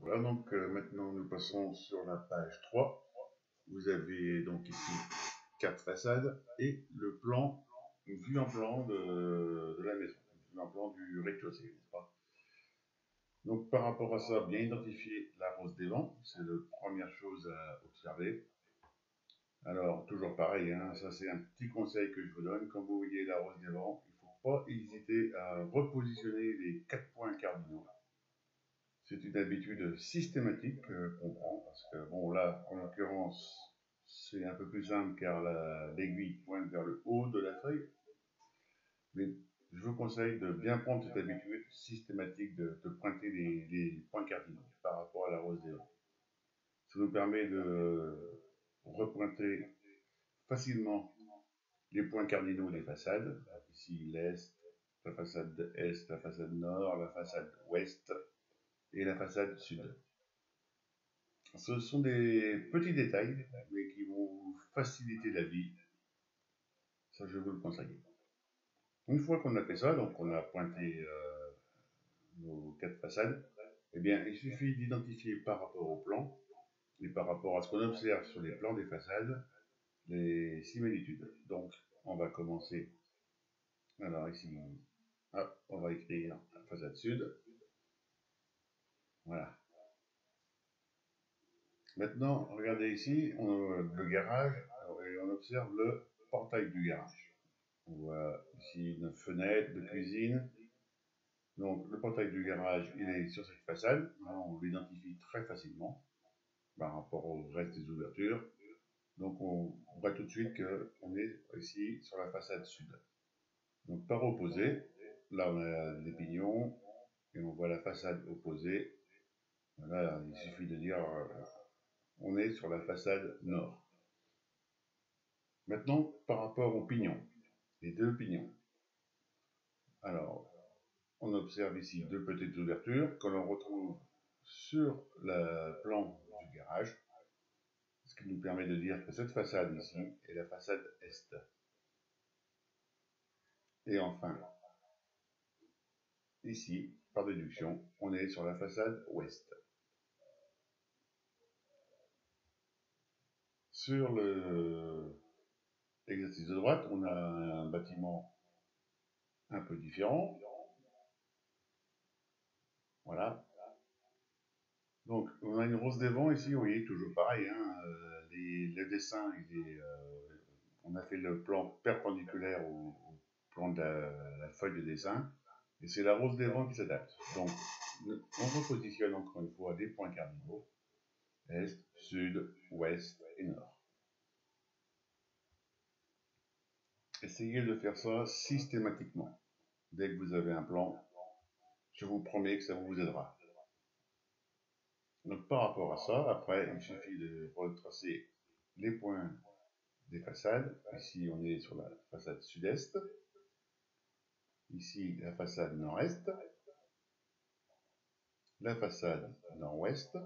Voilà, donc maintenant nous passons sur la page 3. Vous avez donc ici 4 façades et le plan, une vue en plan de la maison, une vue en plan du rez-de-chaussée, n'est-ce pas? Donc par rapport à ça, bien identifier la rose des vents, c'est la première chose à observer. Alors toujours pareil, hein, ça c'est un petit conseil que je vous donne, quand vous voyez la rose des vents, il ne faut pas hésiter à repositionner les 4 points cardinaux. C'est une habitude systématique qu'on prend, parce que, bon, là, en l'occurrence, c'est un peu plus simple car l'aiguille pointe vers le haut de la feuille, mais je vous conseille de bien prendre cette habitude systématique de pointer les points cardinaux par rapport à la rose des vents. Ça nous permet de repointer facilement les points cardinaux des façades. Ici, l'est, la façade est, la façade nord, la façade ouest et la façade sud. Ce sont des petits détails, mais qui vont vous faciliter la vie. Ça, je vous le conseille. Une fois qu'on a fait ça, donc on a pointé nos 4 façades, eh bien, il suffit d'identifier par rapport au plan et par rapport à ce qu'on observe sur les plans des façades, les similitudes. Donc, on va commencer. Alors ici, hop, on va écrire la façade sud. Voilà. Maintenant, regardez ici, le garage, et on observe le portail du garage. On voit ici une fenêtre de cuisine. Donc le portail du garage, il est sur cette façade. On l'identifie très facilement par rapport au reste des ouvertures. Donc on voit tout de suite qu'on est ici sur la façade sud. Donc par opposé, là on a des pignons et on voit la façade opposée. Là, il suffit de dire on est sur la façade nord. Maintenant, par rapport aux pignons, les deux pignons. Alors, on observe ici deux petites ouvertures que l'on retrouve sur le plan du garage, ce qui nous permet de dire que cette façade ici est la façade est. Et enfin, ici, par déduction, on est sur la façade ouest. Sur l'exercice de droite, on a un bâtiment un peu différent. Voilà. Donc, on a une rose des vents ici, vous voyez, toujours pareil. Hein, le dessin, on a fait le plan perpendiculaire au plan de la feuille de dessin. Et c'est la rose des vents qui s'adapte. Donc, on repositionne encore une fois des points cardinaux. Est, sud, ouest et nord. Essayez de faire ça systématiquement. Dès que vous avez un plan, je vous promets que ça vous aidera. Donc par rapport à ça, après, il suffit de retracer les points des façades. Ici, on est sur la façade sud-est. Ici, la façade nord-est. La façade nord-ouest.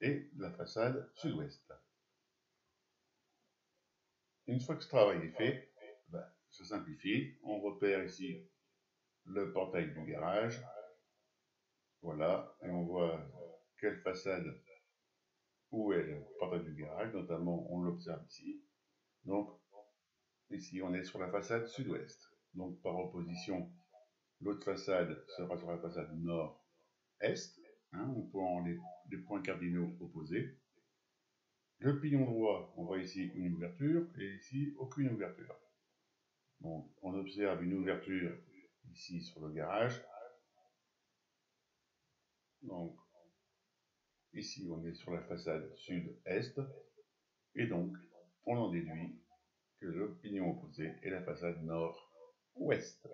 Et la façade sud-ouest. Une fois que ce travail est fait, ça simplifie. On repère ici le portail du garage. Voilà, et on voit quelle façade, où est le portail du garage, notamment on l'observe ici. Donc ici on est sur la façade sud-ouest. Donc par opposition, l'autre façade sera sur la façade nord-est, hein, on prend les points cardinaux opposés. Le pignon droit, on voit ici une ouverture, et ici aucune ouverture. Donc on observe une ouverture ici sur le garage. Donc ici on est sur la façade sud-est, et donc on en déduit que le pignon opposé est la façade nord-ouest.